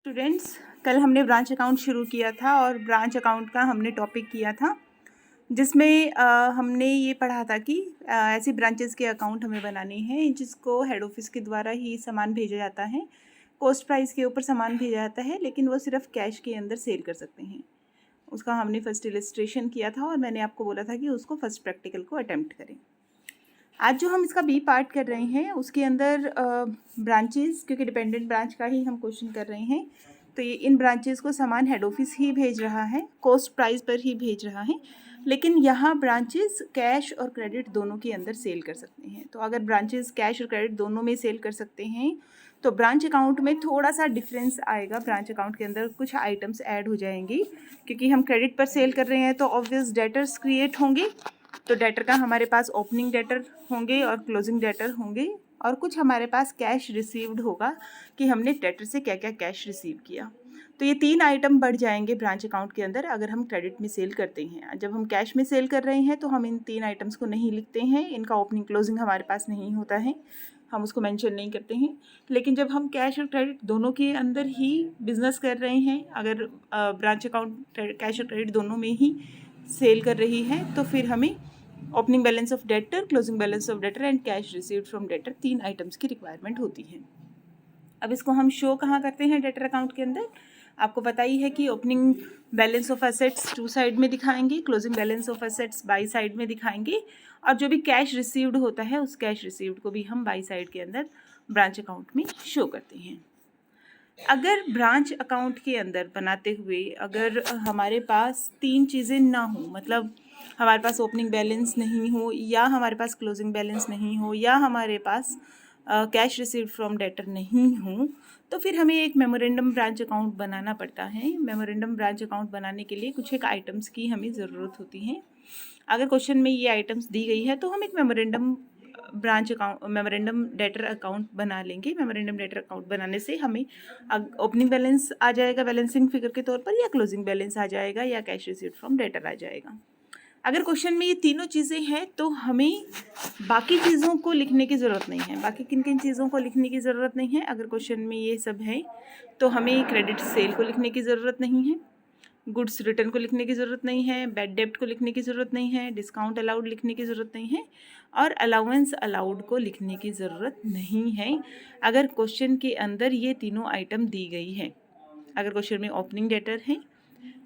Students, कल हमने branch account शुरू किया था और ब्रांच अकाउंट का हमने टॉपिक किया था जिसमें हमने ये पढ़ा था कि ऐसी ब्रांचेस के अकाउंट हमें बनाने हैं जिसको हेड ऑफिस के द्वारा ही सामान भेजा जाता है। कॉस्ट प्राइस के ऊपर सामान भेजा जाता है, लेकिन वो सिर्फ कैश के अंदर सेल कर सकते हैं। उसका हमने फर्स्ट इलस्ट्रेशन किया था और मैंने आपको बोला था कि उसको फर्स्ट प्रैक्टिकल को अटेम्प्ट करें। आज जो हम इसका बी पार्ट कर रहे हैं उसके अंदर ब्रांचेस, क्योंकि डिपेंडेंट ब्रांच का ही हम क्वेश्चन कर रहे हैं, तो ये इन ब्रांचेस को सामान हेड ऑफिस ही भेज रहा है, कॉस्ट प्राइस पर ही भेज रहा है, लेकिन यहाँ ब्रांचेस कैश और क्रेडिट दोनों के अंदर सेल कर सकते हैं। तो अगर ब्रांचेस कैश और क्रेडिट दोनों में सेल कर सकते हैं तो ब्रांच अकाउंट में थोड़ा सा डिफरेंस आएगा। ब्रांच अकाउंट के अंदर कुछ आइटम्स ऐड हो जाएंगी, क्योंकि हम क्रेडिट पर सेल कर रहे हैं तो ऑब्वियस डेटर्स क्रिएट होंगे। तो डेटर का हमारे पास ओपनिंग डेटर होंगे और क्लोजिंग डेटर होंगे, और कुछ हमारे पास कैश रिसीव्ड होगा कि हमने डेटर से क्या क्या कैश रिसीव किया। तो ये 3 आइटम बढ़ जाएंगे ब्रांच अकाउंट के अंदर अगर हम क्रेडिट में सेल करते हैं। जब हम कैश में सेल कर रहे हैं तो हम इन 3 आइटम्स को नहीं लिखते हैं, इनका ओपनिंग क्लोजिंग हमारे पास नहीं होता है, हम उसको मेंशन नहीं करते हैं। लेकिन जब हम कैश और क्रेडिट दोनों के अंदर ही बिजनेस कर रहे हैं, अगर ब्रांच अकाउंट कैश और क्रेडिट दोनों में ही सेल कर रही है, तो फिर हमें opening balance of debtor, closing balance of debtor and cash received from debtor 3 items की रिक्वायरमेंट होती है। अब इसको हम शो कहाँ करते हैं डेटर अकाउंट के अंदर? आपको पता ही है कि opening balance of assets 2 side में दिखाएंगे, closing balance of assets by side में दिखाएंगे, और जो भी कैश रिसीव्ड होता है उस कैश रिसीव्ड को भी हम बाई साइड के अंदर ब्रांच अकाउंट में शो करते हैं। अगर ब्रांच अकाउंट के अंदर बनाते हुए अगर हमारे पास 3 चीज़ें ना हो, मतलब हमारे पास ओपनिंग बैलेंस नहीं हो, या हमारे पास क्लोजिंग बैलेंस नहीं हो, या हमारे पास कैश रिसीव्ड फ्रॉम डेटर नहीं हो, तो फिर हमें एक मेमोरेंडम ब्रांच अकाउंट बनाना पड़ता है। मेमोरेंडम ब्रांच अकाउंट बनाने के लिए कुछ एक आइटम्स की हमें ज़रूरत होती है। अगर क्वेश्चन में ये आइटम्स दी गई है तो हम एक memorandum branch account, memorandum debtor account बना लेंगे। मेमोरेंडम डेटर अकाउंट बनाने से हमें ओपनिंग बैलेंस आ जाएगा बैलेंसिंग फिगर के तौर पर, या क्लोजिंग बैलेंस आ जाएगा, या कैश रिसीव्ड फ्रॉम डेटर आ जाएगा। अगर क्वेश्चन में ये तीनों चीज़ें हैं तो हमें बाकी चीज़ों को लिखने की ज़रूरत नहीं है। बाकी किन किन चीज़ों को लिखने की ज़रूरत नहीं है? अगर क्वेश्चन में ये सब है तो हमें क्रेडिट सेल को लिखने की ज़रूरत नहीं है, गुड्स रिटर्न को लिखने की ज़रूरत नहीं है, बैड डेप्ट को लिखने की ज़रूरत नहीं है, डिस्काउंट अलाउड लिखने की ज़रूरत नहीं है, और अलाउंस अलाउड को लिखने की ज़रूरत नहीं है अगर क्वेश्चन के अंदर ये तीनों आइटम दी गई है। अगर क्वेश्चन में ओपनिंग डेटर है,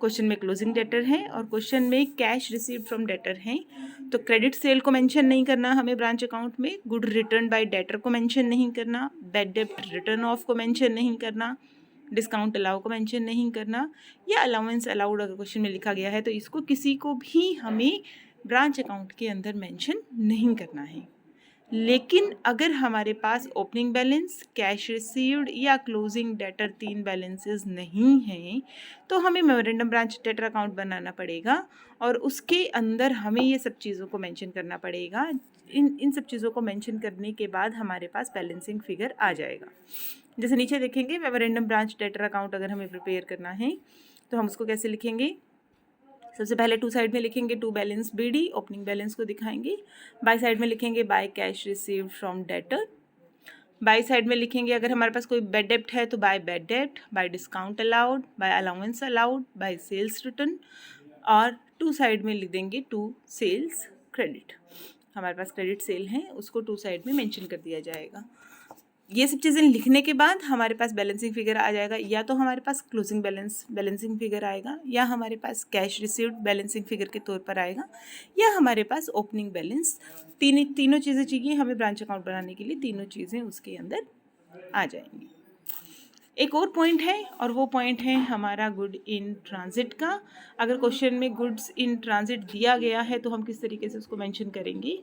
क्वेश्चन में क्लोजिंग डेटर है, और क्वेश्चन में कैश रिसीव्ड फ्रॉम डेटर है, तो क्रेडिट सेल को मेंशन नहीं करना हमें ब्रांच अकाउंट में, गुड रिटर्न बाय डेटर को मेंशन नहीं करना, बैड डेप्ट रिटर्न ऑफ को मेंशन नहीं करना, डिस्काउंट अलाउ को मेंशन नहीं करना, या अलाउंस अलाउड अगर क्वेश्चन में लिखा गया है तो इसको किसी को भी हमें ब्रांच अकाउंट के अंदर मेंशन नहीं करना है। लेकिन अगर हमारे पास ओपनिंग बैलेंस, कैश रिसीव्ड या क्लोजिंग डेटर 3 बैलेंसेस नहीं हैं तो हमें मेमोरेंडम ब्रांच डेटर अकाउंट बनाना पड़ेगा, और उसके अंदर हमें ये सब चीज़ों को मेंशन करना पड़ेगा। इन सब चीज़ों को मेंशन करने के बाद हमारे पास बैलेंसिंग फिगर आ जाएगा। जैसे नीचे देखेंगे, मेमोरेंडम ब्रांच डेटर अकाउंट अगर हमें प्रिपेयर करना है तो हम उसको कैसे लिखेंगे? सबसे पहले 2 साइड में लिखेंगे to balance BD, opening balance को दिखाएंगे। बाई साइड में लिखेंगे by cash received from debtor. बाई साइड में लिखेंगे अगर हमारे पास कोई बैड डेप्ट है तो बाय बैड डेप्ट, by discount allowed, by allowance allowed, by sales return, और 2 साइड में लिख देंगे टू सेल्स क्रेडिट। हमारे पास क्रेडिट सेल है, उसको 2 साइड में मेंशन कर दिया जाएगा। ये सब चीज़ें लिखने के बाद हमारे पास बैलेंसिंग फिगर आ जाएगा। या तो हमारे पास क्लोजिंग बैलेंसिंग फिगर आएगा, या हमारे पास कैश रिसीव्ड बैलेंसिंग फिगर के तौर पर आएगा, या हमारे पास ओपनिंग बैलेंस। तीनों चीज़ें चाहिए हमें ब्रांच अकाउंट बनाने के लिए, तीनों चीज़ें उसके अंदर आ जाएंगी। एक और पॉइंट है, और वो पॉइंट है हमारा गुड इन ट्रांजिट का। अगर क्वेश्चन में गुड्स इन ट्रांजिट दिया गया है तो हम किस तरीके से उसको मेंशन करेंगे?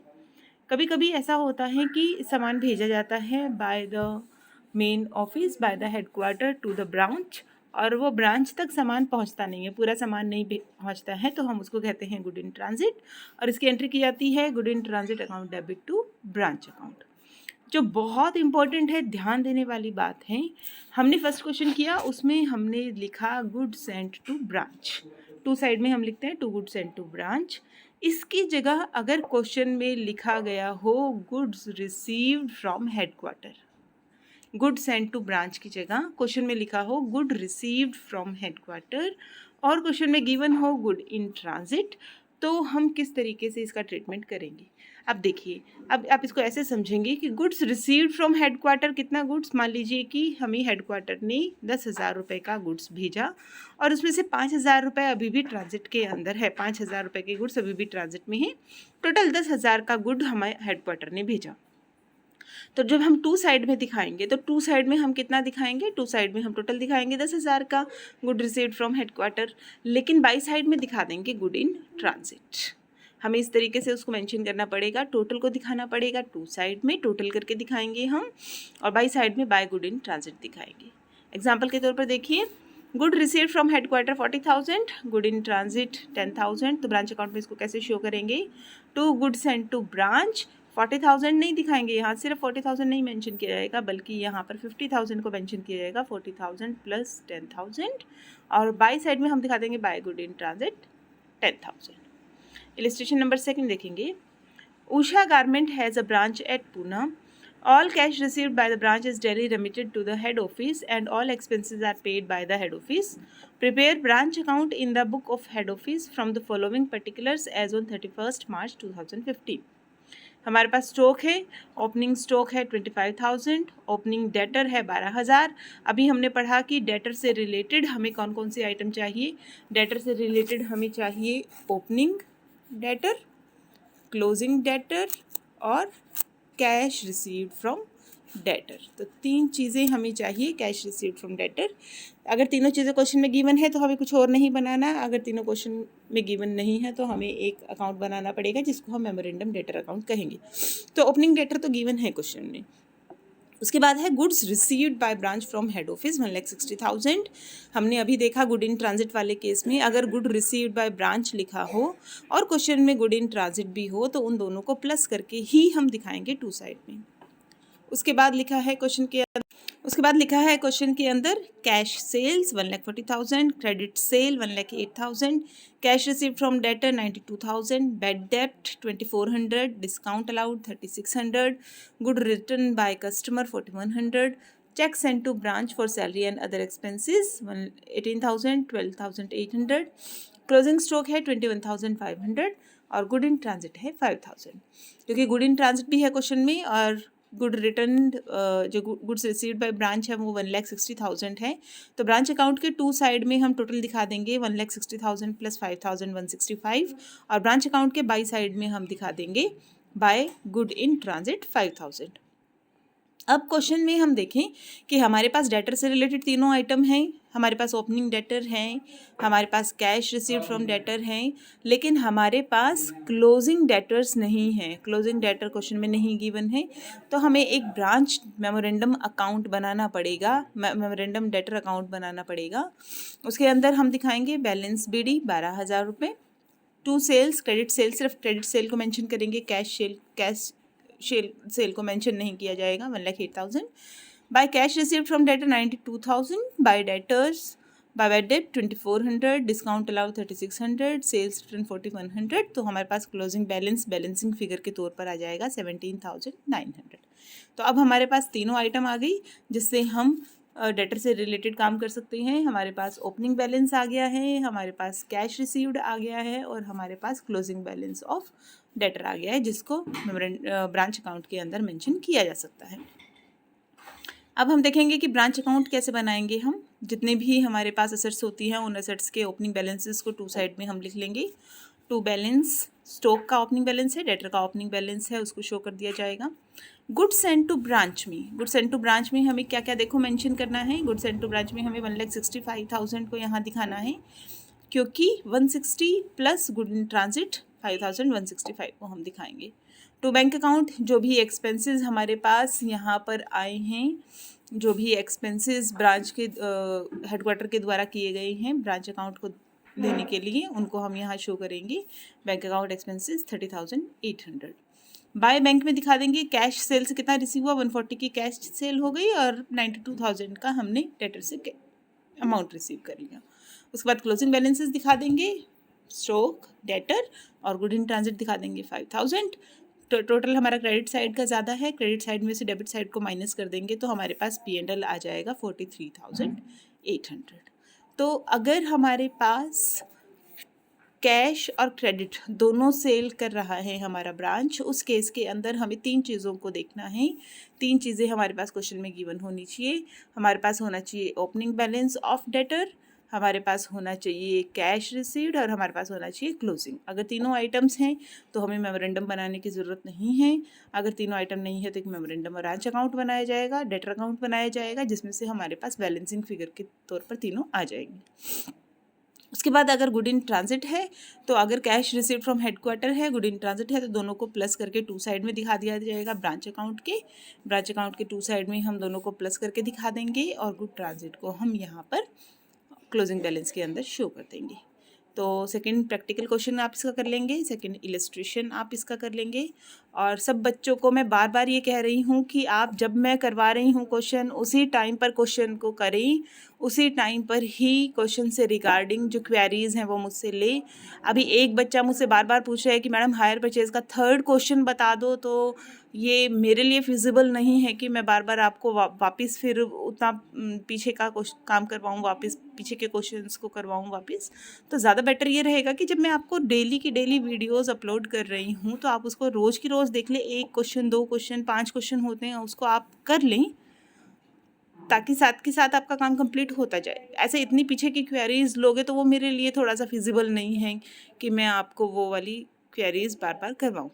कभी कभी ऐसा होता है कि सामान भेजा जाता है by the main office, by the headquarter to the branch, और वो ब्रांच तक सामान पहुंचता नहीं है, पूरा सामान नहीं पहुंचता है, तो हम उसको कहते हैं गुड इन ट्रांजिट, और इसकी एंट्री की जाती है good in transit account debit to branch account. जो बहुत इंपॉर्टेंट है, ध्यान देने वाली बात है, हमने फर्स्ट क्वेश्चन किया उसमें हमने लिखा good sent to branch, 2 side में हम लिखते हैं to good sent to branch. इसकी जगह अगर क्वेश्चन में लिखा गया हो goods received from headquarter, good sent to branch की जगह क्वेश्चन में लिखा हो गुड रिसीव्ड फ्रॉम हेडक्वार्टर और क्वेश्चन में गिवन हो गुड इन ट्रांजिट, तो हम किस तरीके से इसका ट्रीटमेंट करेंगे। अब देखिए, अब आप इसको ऐसे समझेंगे कि गुड्स रिसीव्ड फ्रॉम हेडक्वार्टर, कितना गुड्स, मान लीजिए कि हमें हेडक्वार्टर ने 10,000 रुपये का गुड्स भेजा और उसमें से 5,000 रुपये अभी भी ट्रांजिट के अंदर है, 5,000 रुपये के गुड्स अभी भी ट्रांजिट में है, टोटल 10,000 का गुड हमें हेडक्वार्टर ने भेजा। तो जब हम टू साइड में दिखाएंगे तो टू साइड में हम कितना दिखाएंगे, टू साइड में हम टोटल दिखाएंगे 10,000 का गुड रिसीव्ड फ्रॉम हेडक्वार्टर, लेकिन बाई साइड में दिखा देंगे गुड इन ट्रांजिट। हमें इस तरीके से उसको मेंशन करना पड़ेगा, टोटल को दिखाना पड़ेगा, टू साइड में टोटल करके दिखाएंगे हम, और बाई साइड में बाय गुड इन ट्रांजिट दिखाएंगे। एग्जाम्पल के तौर पर देखिए, good received from headquarter 40,000, good in transit 10,000, तो ब्रांच अकाउंट में इसको कैसे शो करेंगे, to good sent to branch 40,000 नहीं दिखाएंगे, यहाँ सिर्फ 40,000 नहीं मेंशन किया जाएगा, बल्कि यहाँ पर 50,000 को मेंशन किया जाएगा, 40,000 प्लस 10,000, और बाई साइड में हम दिखा देंगे by good in transit 10,000। Illustration number 2 देखेंगे, Usha garment has a branch at Poona, all cash received by the branch is daily remitted to the head office and all expenses are paid by the head office. Prepare branch account in the book of head office from the following particulars as on 31st March 2015. हमारे पास stock है, opening stock है 25,000, opening debtor है 12,000। अभी हमने पढ़ा कि debtor से related हमें कौन कौन सी आइटम चाहिए, डेटर से रिलेटेड हमें चाहिए ओपनिंग डेटर, क्लोजिंग डेटर और कैश रिसीव्ड फ्रॉम डेटर। तो 3 चीज़ें हमें चाहिए कैश रिसीव्ड फ्रॉम डेटर। अगर तीनों चीज़ें क्वेश्चन में गिवन है तो हमें कुछ और नहीं बनाना, अगर तीनों क्वेश्चन में गिवन नहीं है तो हमें एक अकाउंट बनाना पड़ेगा जिसको हम मेमोरेंडम डेटर अकाउंट कहेंगे। तो ओपनिंग डेटर तो गिवन है क्वेश्चन में। उसके बाद है goods received by branch from head office 1,60,000। हमने अभी देखा गुड इन ट्रांजिट वाले केस में अगर गुड रिसीव्ड बाय ब्रांच लिखा हो और क्वेश्चन में गुड इन ट्रांजिट भी हो तो उन दोनों को प्लस करके ही हम दिखाएंगे टू साइड में। उसके बाद लिखा है क्वेश्चन के अंदर cash sales 1,40,000, credit sale 1,08,000, cash received from debtor 92,000, bad डेप्ट 2,400, discount allowed 3,600, good return by customer 4,100, cheque sent to branch for salary and other expenses 18,000, 12,800, closing stock है 21,500 और गुड इन ट्रांजिट है 5,000। क्योंकि गुड इन ट्रांजिट भी है question में और good return जो गुड्स रिसीव्ड बाय ब्रांच है वो 1,60,000 है, तो ब्रांच अकाउंट के टू साइड में हम टोटल दिखा देंगे 1,60,000 प्लस 5,000 165, और ब्रांच अकाउंट के बाई साइड में हम दिखा देंगे बाय गुड इन ट्रांजिट 5,000। अब क्वेश्चन में हम देखें कि हमारे पास डेटर से रिलेटेड तीनों आइटम हैं, हमारे पास ओपनिंग डेटर हैं, हमारे पास कैश रिसीव्ड फ्रॉम डेटर हैं, लेकिन हमारे पास क्लोजिंग डेटर्स नहीं हैं। क्लोजिंग डेटर क्वेश्चन में नहीं गिवन है, तो हमें एक ब्रांच मेमोरेंडम अकाउंट बनाना पड़ेगा, मेमोरेंडम डेटर अकाउंट बनाना पड़ेगा। उसके अंदर हम दिखाएंगे बैलेंस BD 12,000 रुपये, टू सेल्स, क्रेडिट सेल सिर्फ क्रेडिट सेल को मेंशन करेंगे, कैश सेल को मेंशन नहीं किया जाएगा 1,08,000, by cash received from debtor 92,000, by debtors by bad debt 2,400, discount allow 3,600, sales return 4,100, तो हमारे पास क्लोजिंग बैलेंस बैलेंसिंग फिगर के तौर पर आ जाएगा 17,900। तो अब हमारे पास तीनों आइटम आ गई जिससे हम डेटर से रिलेटेड काम कर सकते हैं। हमारे पास ओपनिंग बैलेंस आ गया है, हमारे पास कैश रिसीव्ड आ गया है और हमारे पास क्लोजिंग बैलेंस ऑफ डेटर आ गया है जिसको ब्रांच अकाउंट के अंदर मेंशन किया जा सकता है। अब हम देखेंगे कि ब्रांच अकाउंट कैसे बनाएंगे। हम जितने भी हमारे पास असेट्स होती हैं उन असेट्स के ओपनिंग बैलेंसेस को टू साइड में हम लिख लेंगे। टू बैलेंस, स्टॉक का ओपनिंग बैलेंस है, डेटर का ओपनिंग बैलेंस है, उसको शो कर दिया जाएगा। गुड्स सेंट टू ब्रांच में हमें क्या क्या देखो मेंशन करना है। गुड्स सेंट टू ब्रांच में हमें 1,65,000 को यहाँ दिखाना है क्योंकि 160 प्लस गुड इन ट्रांजिट 5,165 को हम दिखाएंगे। टू बैंक अकाउंट, जो भी एक्सपेंसेस हमारे पास यहाँ पर आए हैं, जो भी एक्सपेंसेस ब्रांच के हेडक्वार्टर के द्वारा किए गए हैं ब्रांच अकाउंट को देने के लिए, उनको हम यहाँ शो करेंगे। Bank account expenses 30,800। By bank में दिखा देंगे कैश सेल से कितना रिसीव हुआ, 140 की कैश सेल हो गई और 92,000 का हमने डेटर से अमाउंट रिसीव कर लिया। उसके बाद क्लोजिंग बैलेंसेस दिखा देंगे, स्टॉक, डेटर और गुड इन ट्रांजिट दिखा देंगे 5,000। टोटल हमारा क्रेडिट साइड का ज़्यादा है, क्रेडिट साइड में से डेबिट साइड को माइनस कर देंगे तो हमारे पास P&L आ जाएगा 43,800। तो अगर हमारे पास कैश और क्रेडिट दोनों सेल कर रहा है हमारा ब्रांच, उस केस के अंदर हमें 3 चीज़ों को देखना है। 3 चीज़ें हमारे पास क्वेश्चन में गिवन होनी चाहिए। हमारे पास होना चाहिए ओपनिंग बैलेंस ऑफ डेटर, हमारे पास होना चाहिए कैश रिसीव्ड और हमारे पास होना चाहिए क्लोजिंग। अगर तीनों आइटम्स हैं तो हमें मेमोरेंडम बनाने की ज़रूरत नहीं है। अगर तीनों आइटम नहीं है तो एक मेमोरेंडम और ब्रांच अकाउंट बनाया जाएगा, डेटर अकाउंट बनाया जाएगा, जिसमें से हमारे पास बैलेंसिंग फिगर के तौर पर तीनों आ जाएंगे। उसके बाद अगर गुड इन ट्रांजिट है तो अगर कैश रिसीव फ्रॉम हेडक्वार्टर है, गुड इन ट्रांजिट है तो दोनों को प्लस करके 2 साइड में दिखा दिया जाएगा ब्रांच अकाउंट के 2 साइड में हम दोनों को प्लस करके दिखा देंगे और गुड ट्रांजिट को हम यहाँ पर क्लोजिंग बैलेंस के अंदर शो कर देंगे। तो सेकंड प्रैक्टिकल क्वेश्चन आप इसका कर लेंगे, सेकंड इलस्ट्रेशन आप इसका कर लेंगे। और सब बच्चों को मैं बार बार ये कह रही हूँ कि आप जब मैं करवा रही हूँ क्वेश्चन उसी टाइम पर क्वेश्चन को करें, उसी टाइम पर ही क्वेश्चन से रिगार्डिंग जो क्वेरीज हैं वो मुझसे ले। अभी एक बच्चा मुझसे बार बार पूछ रहा है कि मैडम हायर परचेज का 3rd क्वेश्चन बता दो, तो ये मेरे लिए फिजिबल नहीं है कि मैं बार बार आपको वापस फिर उतना पीछे का काम करवाऊँ, वापस पीछे के क्वेश्चंस को करवाऊँ वापस। तो ज़्यादा बेटर ये रहेगा कि जब मैं आपको डेली की डेली वीडियोस अपलोड कर रही हूँ तो आप उसको रोज़ की रोज़ देख लें। 1 क्वेश्चन, 2 क्वेश्चन, 5 क्वेश्चन होते हैं, उसको आप कर लें ताकि साथ के साथ आपका काम कंप्लीट होता जाए। ऐसे इतनी पीछे की क्वेरीज लोगे तो वो मेरे लिए थोड़ा सा फिजिबल नहीं है कि मैं आपको वो वाली क्वेरीज बार बार करवाऊँ।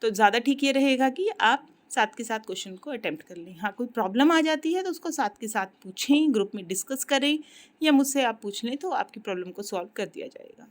तो ज़्यादा ठीक ये रहेगा कि आप साथ के साथ क्वेश्चन को अटेम्प्ट कर लें। हाँ, कोई प्रॉब्लम आ जाती है तो उसको साथ के साथ पूछें, ग्रुप में डिस्कस करें या मुझसे आप पूछ लें तो आपकी प्रॉब्लम को सॉल्व कर दिया जाएगा।